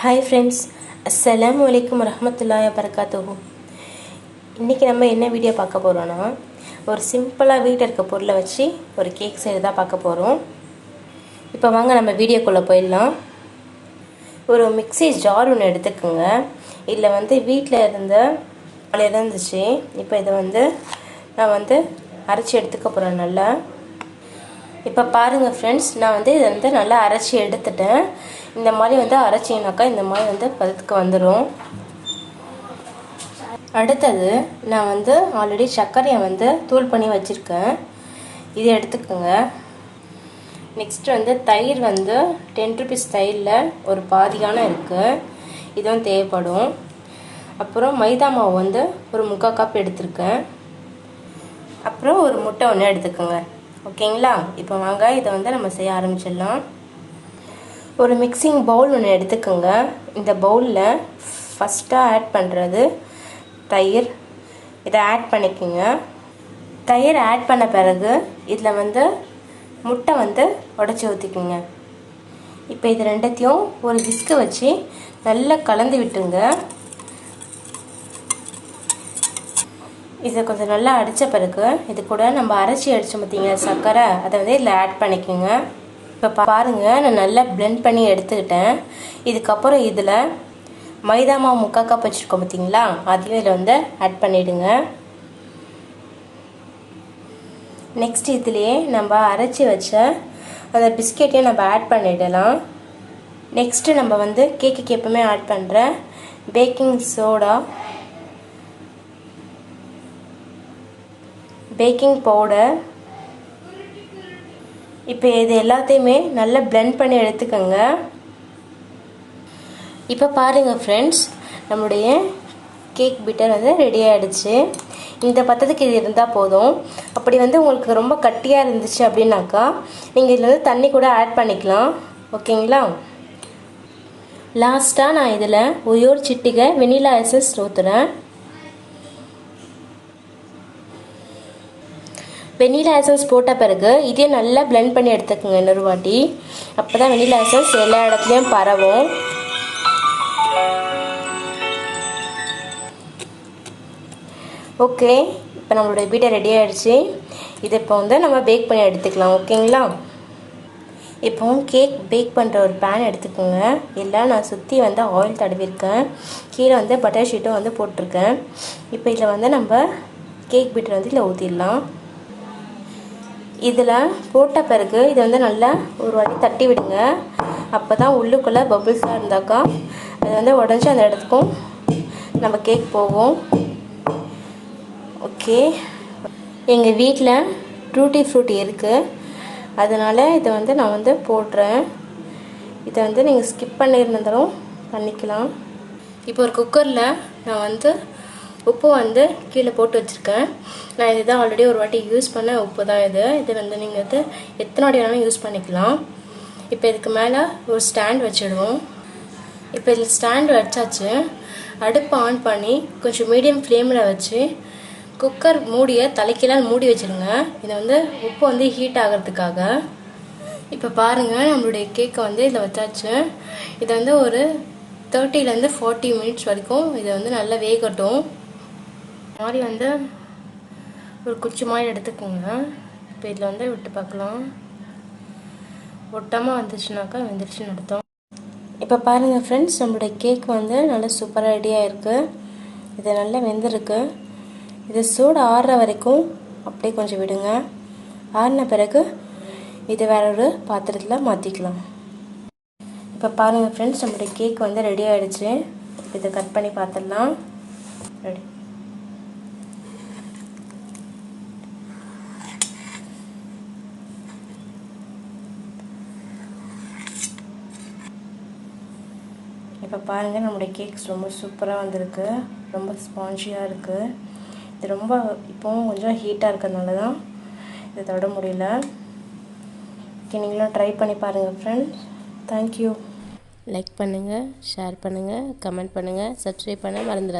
Hi friends, அஸ்ஸலாமு அலைக்கும் வரஹ்மத்துல்லாஹி வபரகாத்துஹு. இன்றைக்கி நம்ம என்ன வீடியோ பார்க்க போகிறோன்னா, ஒரு சிம்பிளாக வீட்டில் இருக்க பொருளை வச்சு ஒரு கேக் செய்கிறது தான் பார்க்க போகிறோம். இப்போ வாங்க நம்ம வீடியோக்குள்ளே போயிடலாம். ஒரு மிக்ஸி ஜார் ஒன்று எடுத்துக்கோங்க. இதில் வீட்டில் இருந்துச்சு. இப்போ இதை நான் அரைச்சி எடுத்துக்க போகிறேன் நல்லா. இப்போ பாருங்கள் ஃப்ரெண்ட்ஸ், நான் இதை நல்லா அரைச்சி எடுத்துட்டேன். இந்த மாதிரி அரைச்சிங்கனாக்கா இந்த மாதிரி பதத்துக்கு வந்துடும். அடுத்தது நான் ஆல்ரெடி சர்க்கரையை தூள் பண்ணி வச்சுருக்கேன். இதை எடுத்துக்கோங்க. நெக்ஸ்ட்டு தயிர் 10 rupees தயிரில் ஒரு பாதியான இருக்குது. இதுவும் தேவைப்படும். அப்புறம் மைதா மாவு ஒரு 3/4 கப் எடுத்திருக்கேன். அப்புறம் ஒரு முட்டை ஒன்று எடுத்துக்கோங்க. ஓகேங்களா? இப்போ வாங்க இதை நம்ம செய்ய ஆரம்பிச்சிடலாம். ஒரு மிக்சிங் பவுல் ஒன்று எடுத்துக்கோங்க. இந்த பவுலில் ஃபஸ்ட்டாக ஆட் பண்ணுறது தயிர். இதை ஆட் பண்ணிக்கோங்க. தயிர் ஆட் பண்ண பிறகு இதில் முட்டை உடச்சி ஊற்றிக்குங்க. இப்போ இது ரெண்டத்தையும் ஒரு விஸ்கு வச்சு நல்லா கலந்து விட்டுங்க. இதை கொஞ்சம் நல்லா அடித்த பிறகு இது கூட நம்ம அரைச்சி அடித்தோம் பார்த்தீங்க சர்க்கரை, அதை இதில் ஆட் பண்ணிக்கோங்க. இப்போ பாருங்கள், நான் நல்லா பிளெண்ட் பண்ணி எடுத்துக்கிட்டேன். இதுக்கப்புறம் இதில் மைதா மாவு 3/4 கப் வச்சுருக்கோம் பார்த்தீங்களா, அதையும் இதில் ஆட் பண்ணிவிடுங்க. நெக்ஸ்ட் இதுலேயே நம்ம அரைச்சி வச்ச அந்த பிஸ்கெட்டையும் நம்ம ஆட் பண்ணிடலாம். நெக்ஸ்ட்டு நம்ம கேக்குக்கு எப்பவுமே ஆட் பண்ணுற பேக்கிங் சோடா, பேக்கிங் பவுடர். இப்போ இது எல்லாத்தையுமே நல்லா பிளெண்ட் பண்ணி எடுத்துக்கோங்க. இப்போ பாருங்கள் ஃப்ரெண்ட்ஸ், நம்மளுடைய கேக் பிட்டர் ரெடி ஆகிடுச்சு. இந்த பதத்துக்கு இது இருந்தால் போதும். அப்படி உங்களுக்கு ரொம்ப கட்டியாக இருந்துச்சு அப்படின்னாக்கா நீங்கள் இதில் தண்ணி கூட ஆட் பண்ணிக்கலாம். ஓகேங்களா? லாஸ்ட்டாக நான் இதில் ஒரு சிட்டிகை வெனிலா எசன்ஸ் ஊற்றுறேன். வெனிலா எசன்ஸ் போட்ட பிறகு இதே நல்லா பிளெண்ட் பண்ணி எடுத்துக்கோங்க இன்னொரு வாட்டி. அப்போ தான் வெனிலா எசன்ஸ் எல்லா இடத்துலையும் பரவும். ஓகே, இப்போ நம்மளுடைய பீட்டர் ரெடி ஆகிடுச்சு. இதை இப்போ நம்ம பேக் பண்ணி எடுத்துக்கலாம். ஓகேங்களா? இப்போ கேக் பேக் பண்ணுற ஒரு பேன் எடுத்துக்கோங்க. எல்லாம் நான் சுற்றி ஆயில் தடவிருக்கேன். கீழே பட்டர் ஷீட்டும் போட்டிருக்கேன். இப்போ இதில் நம்ம கேக் பீட்டர் இதில் ஊற்றிடலாம். இதில் போட்ட பிறகு இதை நல்லா ஒரு வாட்டி தட்டி விடுங்க. அப்போ தான் உள்ளுக்குள்ளே பபிள்ஸாக இருந்தாக்கா அது உடஞ்சி அந்த இடத்துக்கும் நம்ம கேக் போகும். ஓகே, எங்கள் வீட்டில் டூட்டி ஃப்ரூட்டி இருக்குது, அதனால் இதை நான் போடுறேன். இதை நீங்கள் ஸ்கிப் பண்ணியிருந்தாலும் பண்ணிக்கலாம். இப்போ ஒரு குக்கரில் நான் உப்பு கீழே போட்டு வச்சுருக்கேன். நான் இதுதான் ஆல்ரெடி ஒரு வாட்டி யூஸ் பண்ண உப்பு தான் இது. நீங்கள் எத்தனை வாட்டி வேணாலும் யூஸ் பண்ணிக்கலாம். இப்போ இதுக்கு மேலே ஒரு ஸ்டாண்ட் வச்சிடுவோம். இப்போ இதில் ஸ்டாண்ட் வச்சாச்சு. அடுப்பு ஆன் பண்ணி கொஞ்சம் மீடியம் ஃப்ளேமில் வச்சு குக்கர் மூடியை தலைக்கீழால் மூடி வச்சுருங்க. இதை உப்பு ஹீட் ஆகிறதுக்காக. இப்போ பாருங்கள், நம்மளுடைய கேக்கை இதில் வச்சாச்சு. இதை ஒரு 30 to 40 minutes வரைக்கும் இதை நல்லா வேகட்டும். மாதிரி ஒரு குச்சி மாதிரி எடுத்துக்கோங்க. இப்போ இதில் விட்டு பார்க்கலாம். ஒட்டாமல் வந்துச்சுனாக்கா வெந்துருச்சுன்னு அர்த்தம். இப்போ பாருங்கள் ஃப்ரெண்ட்ஸ், நம்மளுடைய கேக் நல்லா சூப்பராக ரெடியாக இருக்குது. இது நல்லா வெந்திருக்கு. இது சூடு ஆறுற வரைக்கும் அப்படியே கொஞ்சம் விடுங்க. ஆறின பிறகு இது வேற ஒரு பாத்திரத்தில் மாற்றிக்கலாம். இப்போ பாருங்கள் ஃப்ரெண்ட்ஸ், நம்மளுடைய கேக் ரெடி ஆகிடுச்சு. இதை கட் பண்ணி பார்த்துடலாம். ரெடி. இப்போ பாருங்கள், நம்மளுடைய கேக்ஸ் ரொம்ப சூப்பராக வந்திருக்கு. ரொம்ப ஸ்பான்ஜியாக இருக்குது. இது ரொம்ப இப்போவும் கொஞ்சம் ஹீட்டாக இருக்கிறதுனால தான் இதை தொட முடியல. ஓகே, நீங்களும் ட்ரை பண்ணி பாருங்கள் ஃப்ரெண்ட்ஸ். தேங்க்யூ. லைக் பண்ணுங்கள், ஷேர் பண்ணுங்கள், கமெண்ட் பண்ணுங்கள், சப்ஸ்கிரைப் பண்ண மறந்துடாதீங்க.